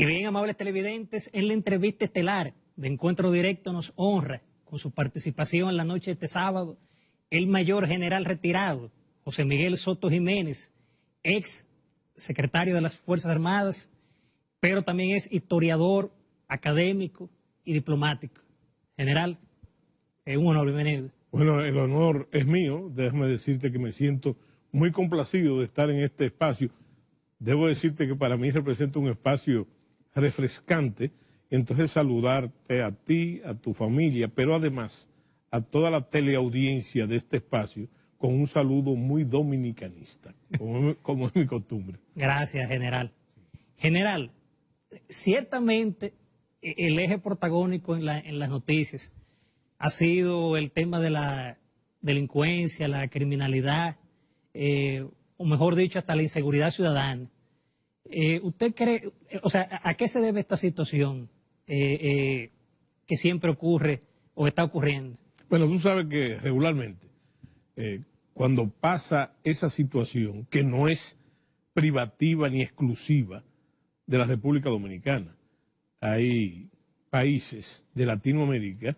Y bien, amables televidentes, en la entrevista estelar de Encuentro Directo nos honra con su participación en la noche de este sábado el mayor general retirado, José Miguel Soto Jiménez, ex secretario de las Fuerzas Armadas, pero también es historiador, académico y diplomático. General, es un honor, bienvenido. Bueno, el honor es mío, déjame decirte que me siento muy complacido de estar en este espacio. Debo decirte que para mí representa un espacio refrescante, entonces saludarte a ti, a tu familia, pero además a toda la teleaudiencia de este espacio con un saludo muy dominicanista, como es mi costumbre. Gracias, general. General, ciertamente el eje protagónico en las noticias ha sido el tema de la delincuencia, la criminalidad, o mejor dicho, hasta la inseguridad ciudadana. ¿Usted cree, o sea, a qué se debe esta situación que siempre ocurre o está ocurriendo? Bueno, tú sabes que regularmente, cuando pasa esa situación, que no es privativa ni exclusiva de la República Dominicana, hay países de Latinoamérica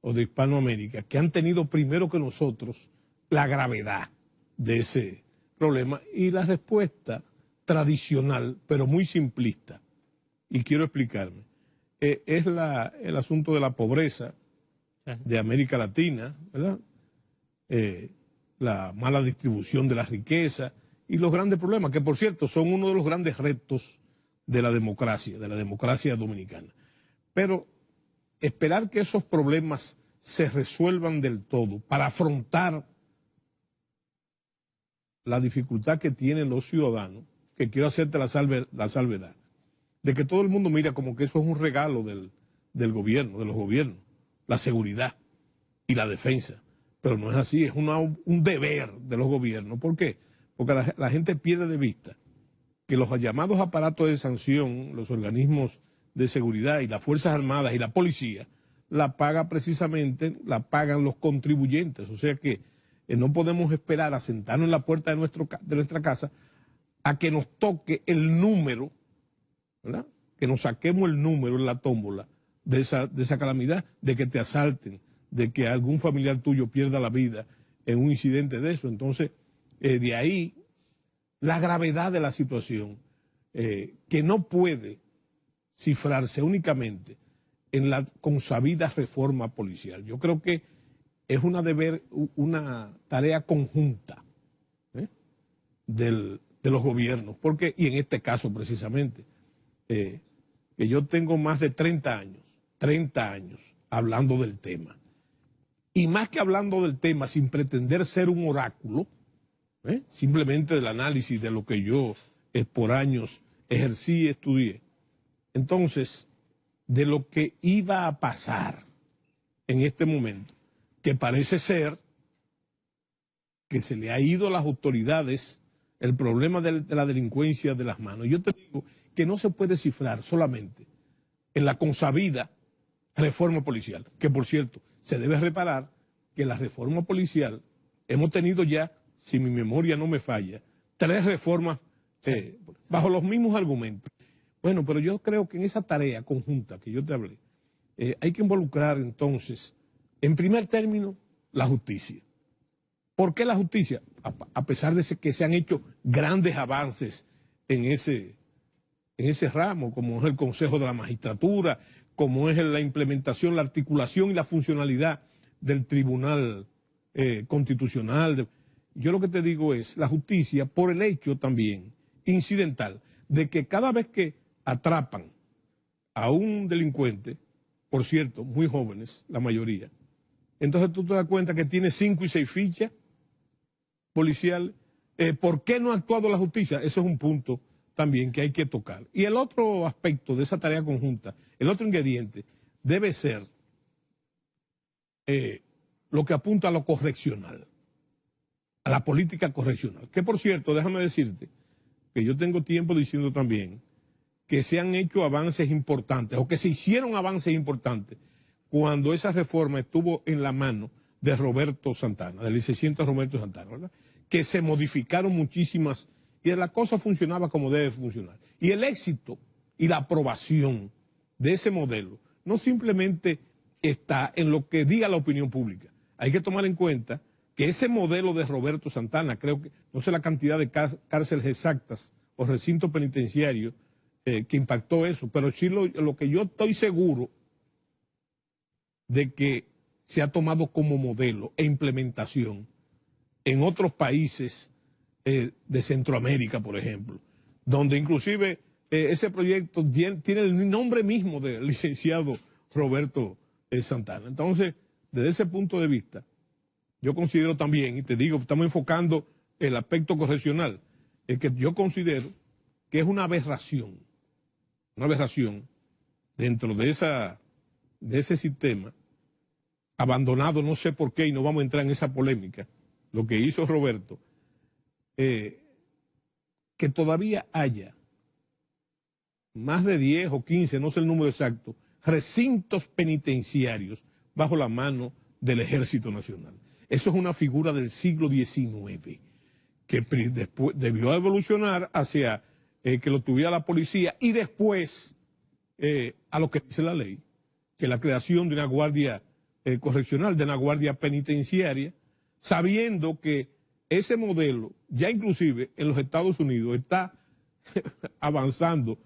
o de Hispanoamérica que han tenido primero que nosotros la gravedad de ese problema y la respuesta tradicional, pero muy simplista, y quiero explicarme, es el asunto de la pobreza de América Latina, ¿verdad? La mala distribución de la riqueza y los grandes problemas, que por cierto son uno de los grandes retos de la democracia dominicana. Pero esperar que esos problemas se resuelvan del todo para afrontar la dificultad que tienen los ciudadanos, que quiero hacerte la salvedad, de que todo el mundo mira como que eso es un regalo del gobierno, de los gobiernos, la seguridad y la defensa, pero no es así, es un deber de los gobiernos. ¿Por qué? Porque la gente pierde de vista que los llamados aparatos de sanción, los organismos de seguridad y las Fuerzas Armadas y la policía, la pagan los contribuyentes, o sea que no podemos esperar a sentarnos en la puerta de nuestra casa a que nos toque el número, ¿verdad? Que nos saquemos el número en la tómbola de esa calamidad, de que te asalten, de que algún familiar tuyo pierda la vida en un incidente de eso. Entonces, de ahí la gravedad de la situación, que no puede cifrarse únicamente en la consabida reforma policial. Yo creo que es una tarea conjunta de los gobiernos, porque, y en este caso precisamente, que yo tengo más de 30 años hablando del tema, y más que hablando del tema sin pretender ser un oráculo, simplemente del análisis de lo que yo por años ejercí y estudié, entonces, de lo que iba a pasar en este momento, que parece ser que se le ha ido a las autoridades el problema de la delincuencia de las manos. Yo te digo que no se puede cifrar solamente en la consabida reforma policial, que por cierto, se debe reparar que la reforma policial, hemos tenido ya, si mi memoria no me falla, 3 reformas bajo los mismos argumentos. Bueno, pero yo creo que en esa tarea conjunta que yo te hablé, hay que involucrar entonces, en primer término, la justicia. ¿Por qué la justicia? A pesar de que se han hecho grandes avances en ese ramo, como es el Consejo de la Magistratura, como es la implementación, la articulación y la funcionalidad del Tribunal Constitucional. Yo lo que te digo es, la justicia, por el hecho también incidental, de que cada vez que atrapan a un delincuente, por cierto, muy jóvenes, la mayoría, entonces tú te das cuenta que tiene 5 y 6 fichas policiales. ¿Por qué no ha actuado la justicia? Eso es un punto también que hay que tocar. Y el otro aspecto de esa tarea conjunta, el otro ingrediente, debe ser lo que apunta a lo correccional, a la política correccional. Que por cierto, déjame decirte, que yo tengo tiempo diciendo también que se han hecho avances importantes, o que se hicieron avances importantes, cuando esa reforma estuvo en la mano de Roberto Santana, del licenciado Roberto Santana, ¿verdad? Que se modificaron muchísimas, y la cosa funcionaba como debe funcionar. Y el éxito y la aprobación de ese modelo no simplemente está en lo que diga la opinión pública. Hay que tomar en cuenta que ese modelo de Roberto Santana, creo que, no sé la cantidad de cárceles exactas o recintos penitenciarios que impactó eso, pero sí lo que yo estoy seguro de que se ha tomado como modelo e implementación en otros países de Centroamérica, por ejemplo, donde inclusive ese proyecto tiene el nombre mismo del licenciado Roberto Santana. Entonces, desde ese punto de vista, yo considero también, y te digo, estamos enfocando el aspecto correccional, es que yo considero que es una aberración dentro de ese sistema, abandonado, no sé por qué, y no vamos a entrar en esa polémica, lo que hizo Roberto, que todavía haya más de 10 o 15, no sé el número exacto, recintos penitenciarios bajo la mano del Ejército Nacional. Eso es una figura del siglo XIX, que después debió evolucionar hacia que lo tuviera la policía y después a lo que dice la ley, que la creación de una guardia correccional, de una guardia penitenciaria, sabiendo que ese modelo ya inclusive en los Estados Unidos está avanzando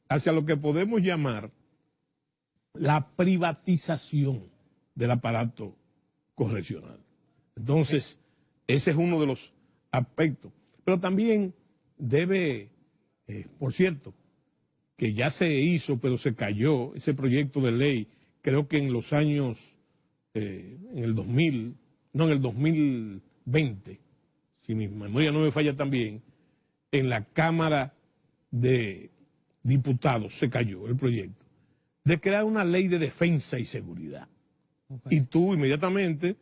hacia lo que podemos llamar la privatización del aparato correccional. Entonces, ese es uno de los aspectos. Pero también debe, por cierto, que ya se hizo, pero se cayó ese proyecto de ley, creo que en los años, en el 2020, si mi memoria no me falla también, en la Cámara de Diputados se cayó el proyecto, de crear una ley de defensa y seguridad. Okay. Y tú inmediatamente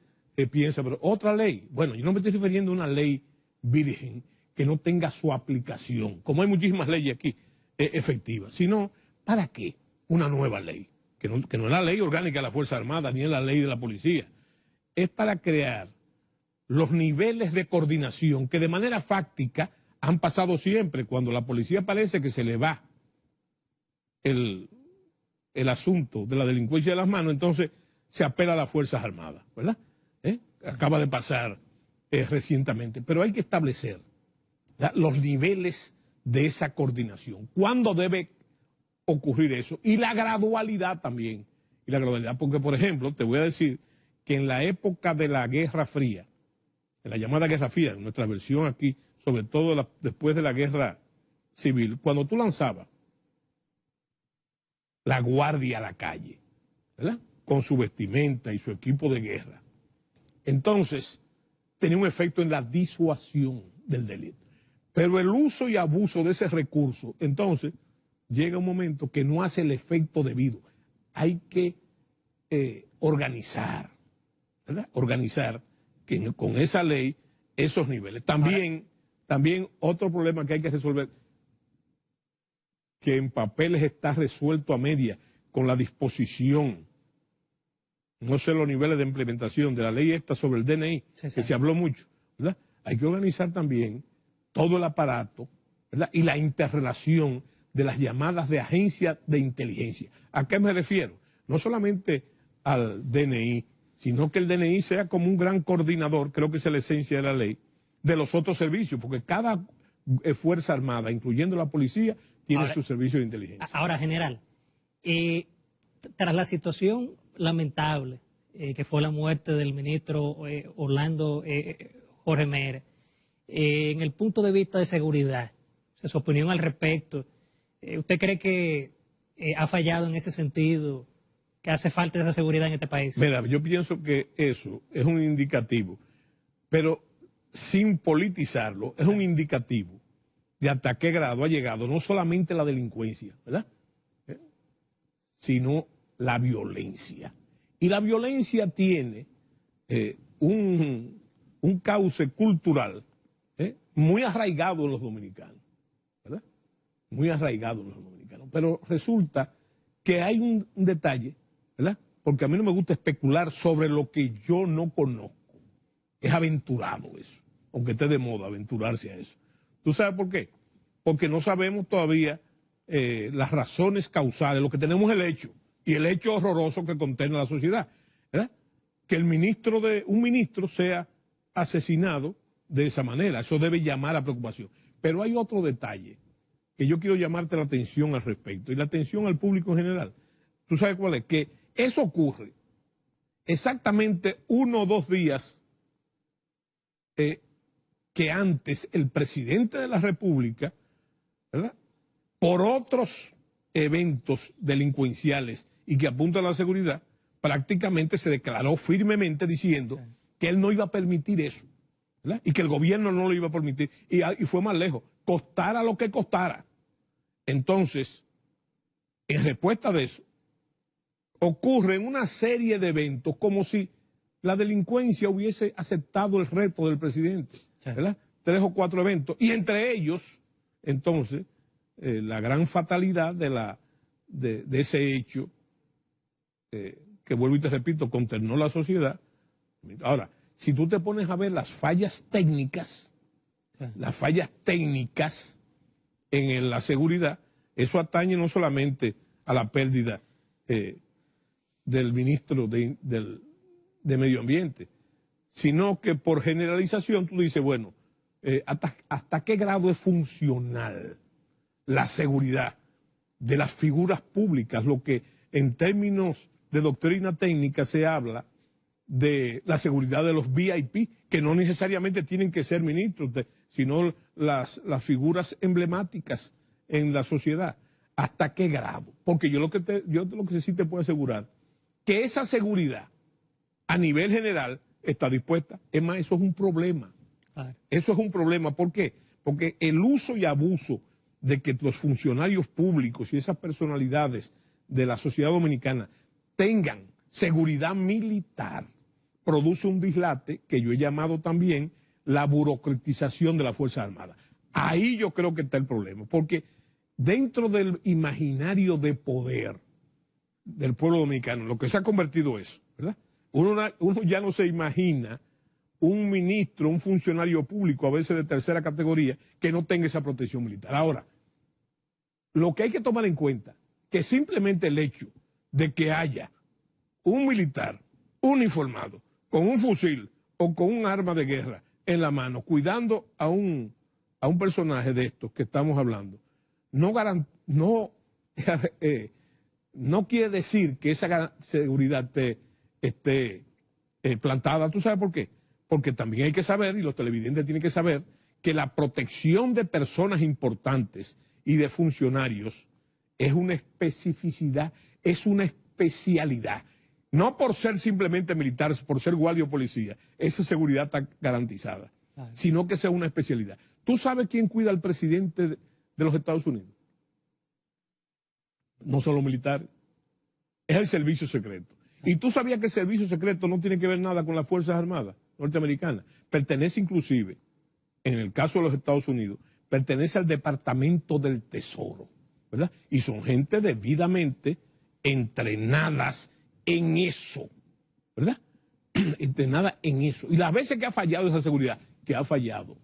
piensas, pero otra ley. Bueno, yo no me estoy refiriendo a una ley virgen que no tenga su aplicación, como hay muchísimas leyes aquí efectivas, sino, ¿para qué una nueva ley? Que no es la ley orgánica de la Fuerza Armada, ni es la ley de la policía. Es para crear los niveles de coordinación que de manera fáctica han pasado siempre. Cuando la policía parece que se le va el asunto de la delincuencia de las manos, entonces se apela a las Fuerzas Armadas, ¿verdad? Acaba de pasar recientemente. Pero hay que establecer los niveles de esa coordinación. ¿Cuándo debe ocurrir eso? Y la gradualidad también. Y la gradualidad, porque, por ejemplo, te voy a decir que en la época de la Guerra Fría, en la llamada Guerra Fría, en nuestra versión aquí, sobre todo después de la Guerra Civil, cuando tú lanzabas la guardia a la calle, ¿verdad?, con su vestimenta y su equipo de guerra, entonces tenía un efecto en la disuasión del delito. Pero el uso y abuso de ese recurso, entonces, llega un momento que no hace el efecto debido. Hay que organizar, ¿verdad?, organizar con esa ley esos niveles. También otro problema que hay que resolver, que en papeles está resuelto a media con la disposición, no sé los niveles de implementación de la ley esta sobre el DNI, que se habló mucho, ¿verdad? Hay que organizar también todo el aparato, ¿verdad?, y la interrelación de las llamadas de agencias de inteligencia. ¿A qué me refiero? No solamente al DNI, sino que el DNI sea como un gran coordinador, creo que esa es la esencia de la ley, de los otros servicios, porque cada Fuerza Armada, incluyendo la policía, tiene su servicio de inteligencia. Ahora, general, tras la situación lamentable que fue la muerte del ministro Orlando Jorge Mérez, en el punto de vista de seguridad, su opinión al respecto, ¿usted cree que ha fallado en ese sentido, que hace falta esa seguridad en este país? Mira, yo pienso que eso es un indicativo, pero sin politizarlo, es un indicativo de hasta qué grado ha llegado no solamente la delincuencia, ¿verdad?, sino la violencia. Y la violencia tiene un cauce cultural muy arraigado en los dominicanos, ¿verdad?, muy arraigado en los dominicanos. Pero resulta que hay un detalle, ¿verdad?, porque a mí no me gusta especular sobre lo que yo no conozco. Es aventurado eso, aunque esté de moda aventurarse a eso. ¿Tú sabes por qué? Porque no sabemos todavía las razones causales, lo que tenemos es el hecho, y el hecho horroroso que contiene la sociedad, ¿verdad? Que un ministro sea asesinado de esa manera, eso debe llamar a preocupación. Pero hay otro detalle que yo quiero llamarte la atención al respecto, y la atención al público en general. ¿Tú sabes cuál es? Que eso ocurre exactamente 1 o 2 días que antes el presidente de la República, ¿verdad?, por otros eventos delincuenciales y que apuntan a la seguridad, prácticamente se declaró firmemente diciendo que él no iba a permitir eso, ¿verdad?, y que el gobierno no lo iba a permitir, y fue más lejos, costara lo que costara. Entonces, en respuesta de eso, ocurren una serie de eventos como si la delincuencia hubiese aceptado el reto del presidente, ¿verdad? 3 o 4 eventos, y entre ellos, entonces, la gran fatalidad de ese hecho, que vuelvo y te repito, consternó la sociedad. Ahora, si tú te pones a ver las fallas técnicas en la seguridad, eso atañe no solamente a la pérdida del ministro de Medio Ambiente, sino que por generalización tú dices, bueno, ¿hasta qué grado es funcional la seguridad de las figuras públicas? Lo que en términos de doctrina técnica se habla de la seguridad de los VIP, que no necesariamente tienen que ser ministros, sino las figuras emblemáticas en la sociedad. ¿Hasta qué grado? Porque yo lo que sí te puedo asegurar, que esa seguridad a nivel general está dispuesta. Es más, eso es un problema. Eso es un problema. ¿Por qué? Porque el uso y abuso de que los funcionarios públicos y esas personalidades de la sociedad dominicana tengan seguridad militar produce un dislate que yo he llamado también la burocratización de las Fuerzas Armadas. Ahí yo creo que está el problema, porque dentro del imaginario de poder del pueblo dominicano, lo que se ha convertido eso, ¿verdad? Uno ya no se imagina un ministro, un funcionario público, a veces de tercera categoría, que no tenga esa protección militar. Ahora, lo que hay que tomar en cuenta, que simplemente el hecho de que haya un militar uniformado, con un fusil o con un arma de guerra en la mano, cuidando a un personaje de estos que estamos hablando, no quiere decir que esa seguridad esté plantada. ¿Tú sabes por qué? Porque también hay que saber, y los televidentes tienen que saber, que la protección de personas importantes y de funcionarios es una especificidad, es una especialidad. No por ser simplemente militares, por ser guardia o policía, esa seguridad está garantizada, sino que sea una especialidad. ¿Tú sabes quién cuida al presidente de los Estados Unidos? No son los militares, es el servicio secreto. Y tú sabías que el servicio secreto no tiene que ver nada con las Fuerzas Armadas norteamericanas. Pertenece inclusive, en el caso de los Estados Unidos, pertenece al Departamento del Tesoro, ¿verdad? Y son gente debidamente entrenadas en eso, ¿verdad? Entrenada en eso. Y las veces que ha fallado esa seguridad, que ha fallado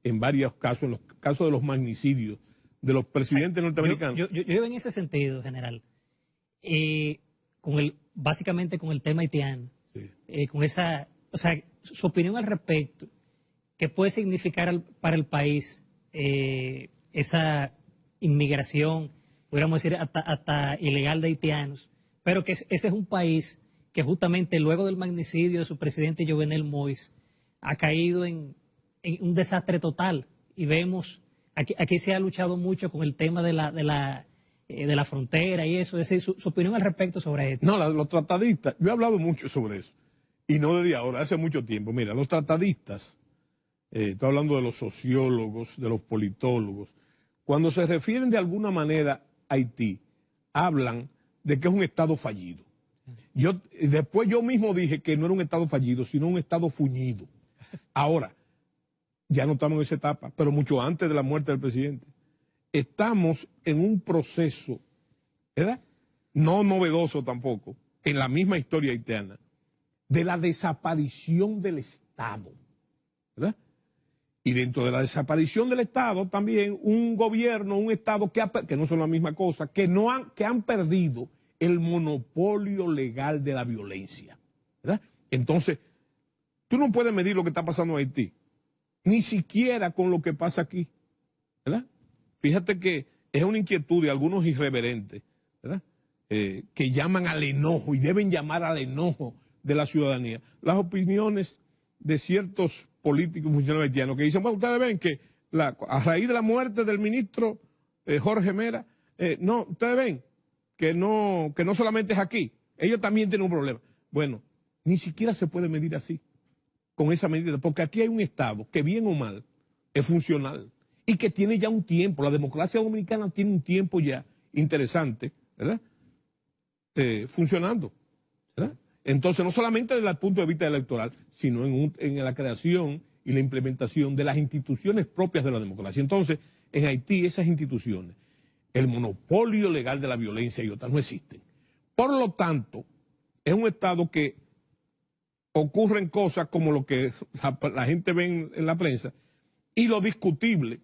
en varios casos, en los casos de los magnicidios de los presidentes norteamericanos. Yo iba en ese sentido, general, básicamente con el tema haitiano, sí. Con esa, o sea, su opinión al respecto, ¿qué puede significar para el país esa inmigración, podríamos decir hasta ilegal de haitianos? Pero que ese es un país que justamente luego del magnicidio de su presidente Jovenel Moïse ha caído en un desastre total. Y vemos, aquí se ha luchado mucho con el tema de la frontera y eso. Es decir, su opinión al respecto sobre esto. No, los tratadistas, yo he hablado mucho sobre eso, y no desde ahora, hace mucho tiempo. Mira, los tratadistas, estoy hablando de los sociólogos, de los politólogos, cuando se refieren de alguna manera a Haití, hablan de que es un Estado fallido. Después yo mismo dije que no era un Estado fallido, sino un Estado fuñido. Ahora, ya no estamos en esa etapa, pero mucho antes de la muerte del presidente. Estamos en un proceso, ¿verdad?, no novedoso tampoco, en la misma historia haitiana, de la desaparición del Estado, ¿verdad? Y dentro de la desaparición del Estado también un gobierno, un Estado que no son la misma cosa, que han perdido el monopolio legal de la violencia, ¿verdad? Entonces, tú no puedes medir lo que está pasando en Haití, ni siquiera con lo que pasa aquí, ¿verdad? Fíjate que es una inquietud de algunos irreverentes, ¿verdad? Que llaman al enojo y deben llamar al enojo de la ciudadanía. Las opiniones de ciertos políticos y funcionarios haitianos que dicen, bueno, ustedes ven que a raíz de la muerte del ministro Jorge Mera, no, ustedes ven que no solamente es aquí, ellos también tienen un problema. Bueno, ni siquiera se puede medir así, con esa medida, porque aquí hay un Estado que bien o mal es funcional y que tiene ya un tiempo, la democracia dominicana tiene un tiempo ya interesante, ¿verdad? Funcionando, ¿verdad? Entonces, no solamente desde el punto de vista electoral, sino en la creación y la implementación de las instituciones propias de la democracia. Entonces, en Haití esas instituciones, el monopolio legal de la violencia y otras no existen. Por lo tanto, es un Estado que ocurren cosas como lo que la gente ve en la prensa, y lo discutible,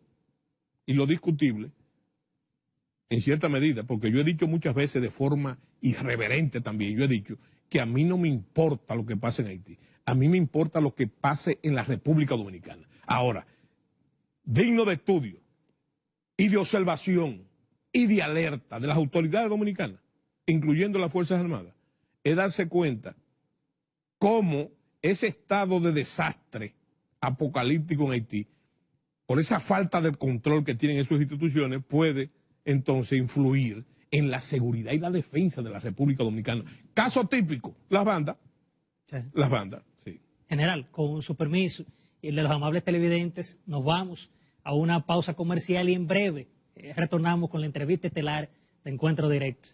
en cierta medida, porque yo he dicho muchas veces de forma irreverente también, yo he dicho que a mí no me importa lo que pase en Haití, a mí me importa lo que pase en la República Dominicana. Ahora, digno de estudio y de observación y de alerta de las autoridades dominicanas, incluyendo las Fuerzas Armadas, es darse cuenta cómo ese estado de desastre apocalíptico en Haití, por esa falta de control que tienen en sus instituciones, puede entonces influir en la seguridad y la defensa de la República Dominicana. Caso típico, las bandas. Sí. Las bandas, sí. General, con su permiso y el de los amables televidentes, nos vamos a una pausa comercial y en breve retornamos con la entrevista estelar de Encuentro Directo.